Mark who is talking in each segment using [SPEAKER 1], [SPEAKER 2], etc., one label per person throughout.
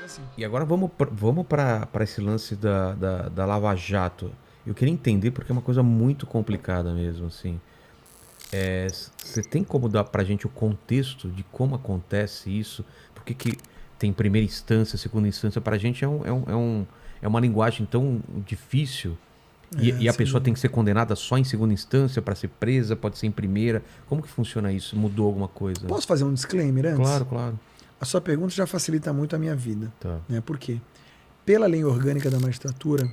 [SPEAKER 1] assim.
[SPEAKER 2] E agora vamos para esse lance da Lava Jato. Eu queria entender porque é uma coisa muito complicada mesmo, assim. Você tem como dar pra gente o contexto de como acontece isso? Por que que tem primeira instância, segunda instância? Pra gente é uma linguagem tão difícil. E a
[SPEAKER 1] Sem
[SPEAKER 2] pessoa tem
[SPEAKER 1] dúvida.
[SPEAKER 2] que ser condenada só em segunda instância para ser presa, pode ser em primeira. Como que funciona isso? Mudou alguma coisa?
[SPEAKER 1] Posso fazer um disclaimer antes?
[SPEAKER 2] Claro, claro.
[SPEAKER 1] A sua pergunta já facilita muito a minha vida.
[SPEAKER 2] Tá.
[SPEAKER 1] Né? Por quê? Pela lei orgânica da magistratura,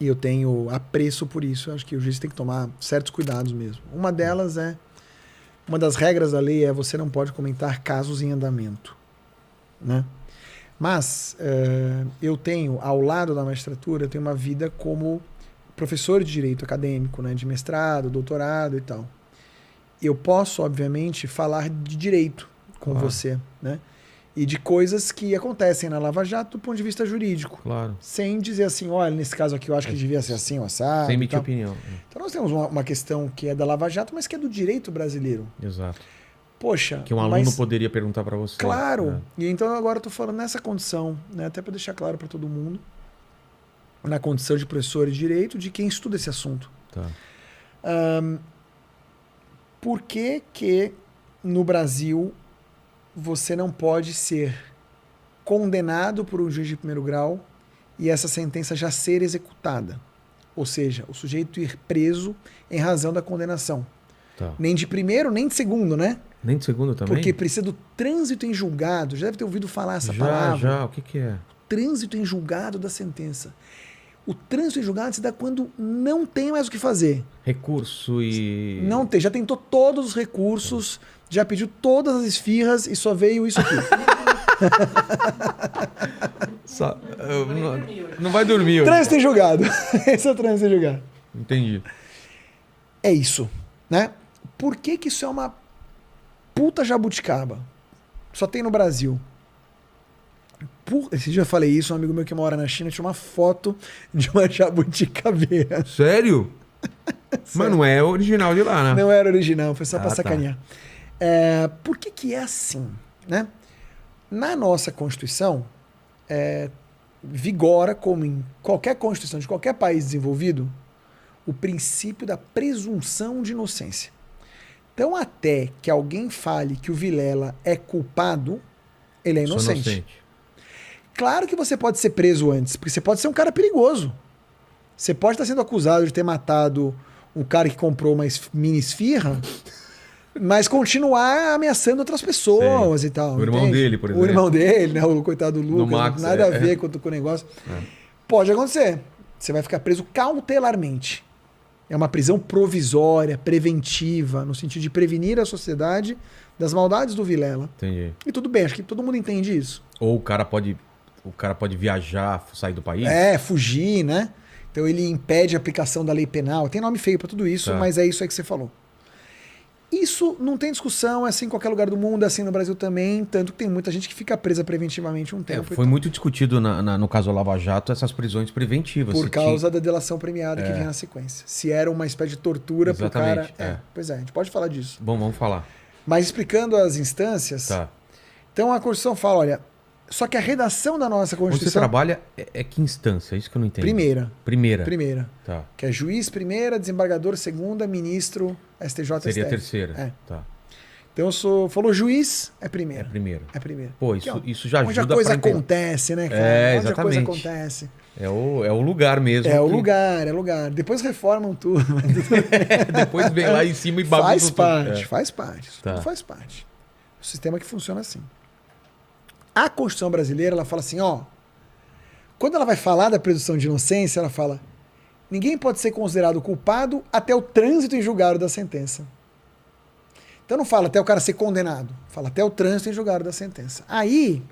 [SPEAKER 1] e eu tenho apreço por isso, eu acho que o juiz tem que tomar certos cuidados mesmo. Uma delas é, uma das regras da lei é você não pode comentar casos em andamento. Né? Mas eu tenho, ao lado da magistratura, eu tenho uma vida como professor de direito acadêmico, né? De mestrado, doutorado e tal. Eu posso, obviamente, falar de direito com
[SPEAKER 2] Claro.
[SPEAKER 1] você, né? E de coisas que acontecem na Lava Jato do ponto de vista jurídico.
[SPEAKER 2] Claro.
[SPEAKER 1] Sem dizer assim, olha, nesse caso aqui eu acho que devia ser assim, ou assado.
[SPEAKER 2] Sem
[SPEAKER 1] e
[SPEAKER 2] emitir
[SPEAKER 1] tal.
[SPEAKER 2] opinião.
[SPEAKER 1] Então nós temos uma questão que é da Lava Jato, mas que é do direito brasileiro.
[SPEAKER 2] Exato.
[SPEAKER 1] Poxa,
[SPEAKER 2] Que um aluno poderia perguntar para você.
[SPEAKER 1] Claro.
[SPEAKER 2] Né?
[SPEAKER 1] E então agora eu estou falando nessa condição, né? Até para deixar claro para todo mundo, na condição de professor de direito, de quem estuda esse assunto.
[SPEAKER 2] Tá.
[SPEAKER 1] Por que que no Brasil você não pode ser condenado por um juiz de primeiro grau e essa sentença já ser executada? Ou seja, o sujeito ir preso em razão da condenação.
[SPEAKER 2] Tá.
[SPEAKER 1] Nem de primeiro, nem de segundo, né?
[SPEAKER 2] Nem de segundo também?
[SPEAKER 1] Porque precisa do trânsito em julgado. Já deve ter ouvido falar essa
[SPEAKER 2] já,
[SPEAKER 1] palavra.
[SPEAKER 2] Já, o que que é?
[SPEAKER 1] Trânsito em julgado da sentença. O trânsito em julgado se dá quando não tem mais o que fazer.
[SPEAKER 2] Recurso e...
[SPEAKER 1] Não tem, já tentou todos os recursos, já pediu todas as esfirras e só veio isso aqui.
[SPEAKER 2] não vai dormir.
[SPEAKER 1] Trânsito em julgado. Esse é o trânsito em julgado.
[SPEAKER 2] Entendi.
[SPEAKER 1] É isso, né? Por que que isso é uma puta jabuticaba? Só tem no Brasil. Esse dia eu falei isso, um amigo meu que mora na China tinha uma foto de uma jabuticabeira.
[SPEAKER 2] Sério? Mas não é original de lá, né?
[SPEAKER 1] Não era original, foi só pra
[SPEAKER 2] tá.
[SPEAKER 1] sacanear. Por que que é assim, né? Na nossa Constituição, vigora, como em qualquer Constituição de qualquer país desenvolvido, o princípio da presunção de inocência. Então, até que alguém fale que o Vilela é culpado, ele é inocente. Claro que você pode ser preso antes, porque você pode ser um cara perigoso. Você pode estar sendo acusado de ter matado um cara que comprou uma mini esfirra, mas continuar ameaçando outras pessoas e tal.
[SPEAKER 2] O irmão
[SPEAKER 1] entende?
[SPEAKER 2] dele, por exemplo.
[SPEAKER 1] O irmão dele, né? O coitado do Lucas,
[SPEAKER 2] Max,
[SPEAKER 1] nada a ver com o negócio. Pode acontecer. Você vai ficar preso cautelarmente. É uma prisão provisória, preventiva, no sentido de prevenir a sociedade das maldades do Vilela.
[SPEAKER 2] Entendi.
[SPEAKER 1] E tudo bem, acho que todo mundo entende isso.
[SPEAKER 2] Ou o cara pode viajar, sair do país?
[SPEAKER 1] Fugir, né? Então ele impede a aplicação da lei penal. Tem nome feio pra tudo isso, mas é isso aí que você falou. Isso não tem discussão, é assim em qualquer lugar do mundo, é assim no Brasil também, tanto que tem muita gente que fica presa preventivamente um tempo.
[SPEAKER 2] Foi muito discutido no caso Lava Jato essas prisões preventivas.
[SPEAKER 1] Por causa da delação premiada que vinha na sequência. Se era uma espécie de tortura pro cara... Pois é, a gente pode falar disso.
[SPEAKER 2] Bom, vamos falar.
[SPEAKER 1] Mas explicando as instâncias, então a Constituição fala, olha, só que a redação da nossa Constituição...
[SPEAKER 2] Onde você trabalha é que instância? É isso que eu não entendo.
[SPEAKER 1] Primeira.
[SPEAKER 2] Tá.
[SPEAKER 1] Que é juiz primeira, desembargador segunda, ministro, STJ,
[SPEAKER 2] Seria
[SPEAKER 1] STF.
[SPEAKER 2] terceira. Tá.
[SPEAKER 1] Então falou juiz, é primeira.
[SPEAKER 2] É primeira.
[SPEAKER 1] Pô,
[SPEAKER 2] isso já ajuda
[SPEAKER 1] onde a coisa acontece, né, cara?
[SPEAKER 2] Exatamente.
[SPEAKER 1] Onde a coisa acontece.
[SPEAKER 2] É o lugar mesmo.
[SPEAKER 1] É o lugar. Depois reformam tudo.
[SPEAKER 2] Depois vem lá em cima e bagunça tudo.
[SPEAKER 1] Faz parte. Isso tudo faz parte. O sistema que funciona assim. A Constituição brasileira, ela fala assim, quando ela vai falar da presunção de inocência, ela fala, ninguém pode ser considerado culpado até o trânsito em julgado da sentença. Então não fala até o cara ser condenado, fala até o trânsito em julgado da sentença. Aí,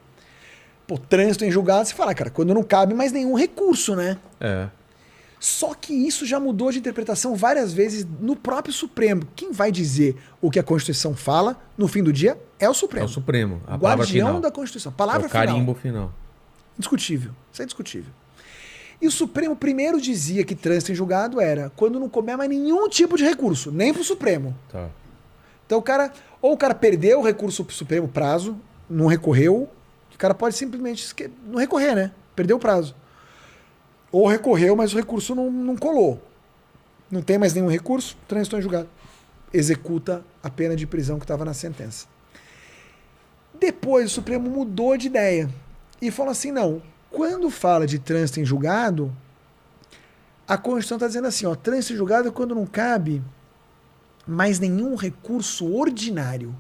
[SPEAKER 1] trânsito em julgado, você fala, cara, quando não cabe mais nenhum recurso, né? Só que isso já mudou de interpretação várias vezes no próprio Supremo. Quem vai dizer o que a Constituição fala, no fim do dia, é o Supremo.
[SPEAKER 2] É o Supremo. A
[SPEAKER 1] guardião da Constituição. Palavra final.
[SPEAKER 2] É o carimbo final.
[SPEAKER 1] Indiscutível. Isso é indiscutível. E o Supremo primeiro dizia que trânsito em julgado era quando não couber mais nenhum tipo de recurso, nem pro Supremo. Então o cara perdeu o recurso pro Supremo prazo, não recorreu, O cara pode simplesmente não recorrer, né? Perdeu o prazo. Ou recorreu, mas o recurso não colou. Não tem mais nenhum recurso, transitou em julgado. Executa a pena de prisão que estava na sentença. Depois o Supremo mudou de ideia e falou assim, não, quando fala de trânsito em julgado, a Constituição está dizendo assim, ó, trânsito em julgado é quando não cabe mais nenhum recurso ordinário.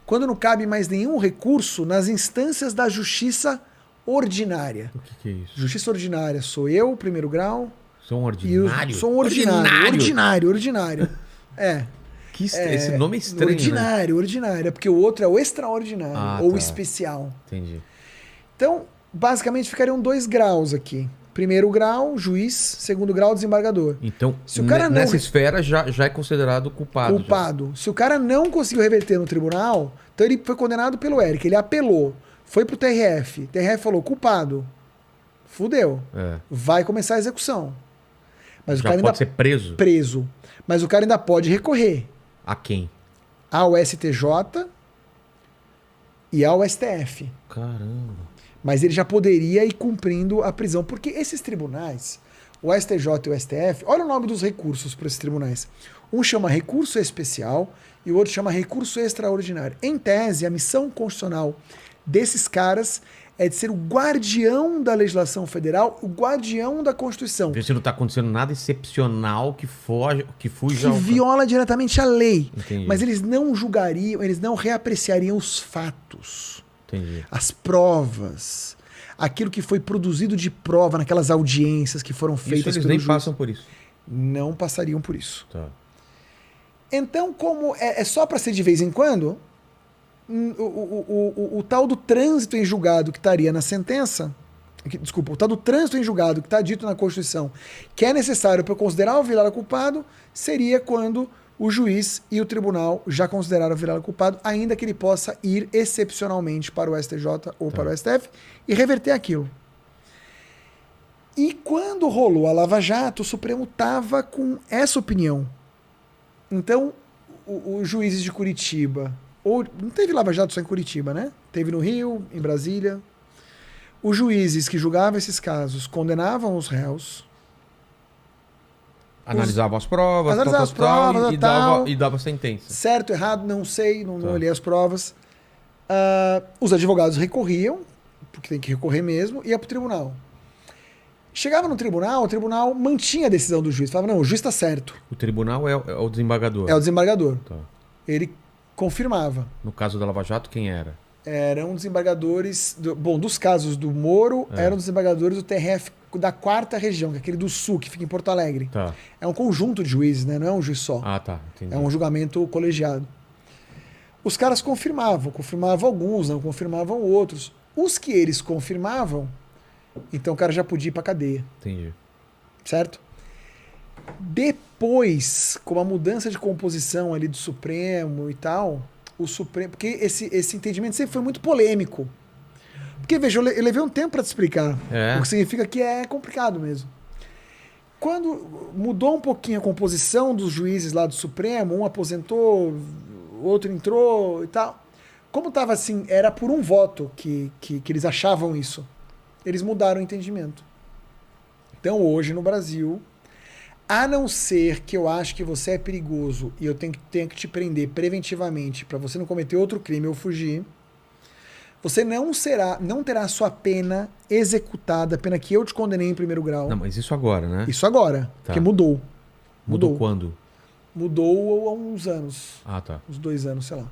[SPEAKER 1] Quando não cabe mais nenhum recurso nas instâncias da justiça ordinária.
[SPEAKER 2] O que é isso?
[SPEAKER 1] Justiça ordinária sou eu, primeiro grau.
[SPEAKER 2] Sou um ordinário?
[SPEAKER 1] Sou um ordinário. É.
[SPEAKER 2] Esse nome é estranho,
[SPEAKER 1] ordinário. É porque o outro é o extraordinário ou especial.
[SPEAKER 2] Entendi.
[SPEAKER 1] Então, basicamente, ficariam 2 graus aqui. Primeiro grau, juiz. Segundo grau, desembargador.
[SPEAKER 2] Então, se o cara nessa esfera já é considerado culpado.
[SPEAKER 1] Culpado. Se o cara não conseguiu reverter no tribunal, então ele foi condenado pelo Eric. Ele apelou. Foi pro TRF. O TRF falou, culpado. Fudeu. Vai começar a execução. Mas o cara
[SPEAKER 2] pode ser preso?
[SPEAKER 1] Preso. Mas o cara ainda pode recorrer.
[SPEAKER 2] A quem?
[SPEAKER 1] Ao STJ e ao STF.
[SPEAKER 2] Caramba.
[SPEAKER 1] Mas ele já poderia ir cumprindo a prisão. Porque esses tribunais, o STJ e o STF, olha o nome dos recursos para esses tribunais. Um chama recurso especial e o outro chama recurso extraordinário. Em tese, a missão constitucional desses caras é de ser o guardião da legislação federal, o guardião da Constituição.
[SPEAKER 2] Ver se não está acontecendo nada excepcional que fuja
[SPEAKER 1] que viola diretamente a lei.
[SPEAKER 2] Entendi.
[SPEAKER 1] Mas eles não julgariam, eles não reapreciariam os fatos.
[SPEAKER 2] Entendi.
[SPEAKER 1] As provas. Aquilo que foi produzido de prova naquelas audiências que foram feitas
[SPEAKER 2] eles nem passam por isso.
[SPEAKER 1] Não passariam por isso.
[SPEAKER 2] Tá.
[SPEAKER 1] Então, como é só para ser de vez em quando, o tal do trânsito em julgado que estaria na sentença, desculpa, o tal do trânsito em julgado que está dito na Constituição, que é necessário para considerar o Vilela culpado, seria quando o juiz e o tribunal já consideraram o Vilela culpado, ainda que ele possa ir excepcionalmente para o STJ ou para o STF e reverter aquilo. E quando rolou a Lava Jato, o Supremo estava com essa opinião. Então, os juízes de Curitiba, não teve Lava Jato só em Curitiba, né? Teve no Rio, em Brasília. Os juízes que julgavam esses casos condenavam os réus.
[SPEAKER 2] Analisavam as provas, e dava sentença.
[SPEAKER 1] Certo, errado, não sei, não olhei as provas. Os advogados recorriam, porque tem que recorrer mesmo, e ia para o tribunal. Chegava no tribunal, o tribunal mantinha a decisão do juiz. Falava, não, o juiz está certo.
[SPEAKER 2] O tribunal é o desembargador?
[SPEAKER 1] É o desembargador.
[SPEAKER 2] Tá.
[SPEAKER 1] Ele confirmava.
[SPEAKER 2] No caso da Lava Jato, quem era?
[SPEAKER 1] Eram desembargadores... dos casos do Moro, eram desembargadores do TRF da 4ª região, que é aquele do Sul, que fica em Porto Alegre.
[SPEAKER 2] Tá.
[SPEAKER 1] É um conjunto de juízes, né? Não é um juiz só.
[SPEAKER 2] Ah, tá. Entendi.
[SPEAKER 1] É um julgamento colegiado. Os caras confirmavam alguns, não confirmavam outros. Os que eles confirmavam, então o cara já podia ir pra cadeia.
[SPEAKER 2] Entendi.
[SPEAKER 1] Certo? Depois, com a mudança de composição ali do Supremo e tal, o Supremo... Porque esse entendimento sempre foi muito polêmico. Porque, veja, eu levei um tempo para te explicar. O que significa que é complicado mesmo. Quando mudou um pouquinho a composição dos juízes lá do Supremo, um aposentou, o outro entrou e tal. Como estava assim, era por um voto que eles achavam isso. Eles mudaram o entendimento. Então, hoje no Brasil, a não ser que eu acho que você é perigoso e eu tenho que te prender preventivamente para você não cometer outro crime ou fugir, você não terá a sua pena executada, a pena que eu te condenei em primeiro grau.
[SPEAKER 2] Não, mas isso agora, né?
[SPEAKER 1] Isso agora,
[SPEAKER 2] tá.
[SPEAKER 1] Porque mudou.
[SPEAKER 2] Mudou quando?
[SPEAKER 1] Mudou há uns anos.
[SPEAKER 2] Ah, tá.
[SPEAKER 1] Uns 2 anos, sei lá.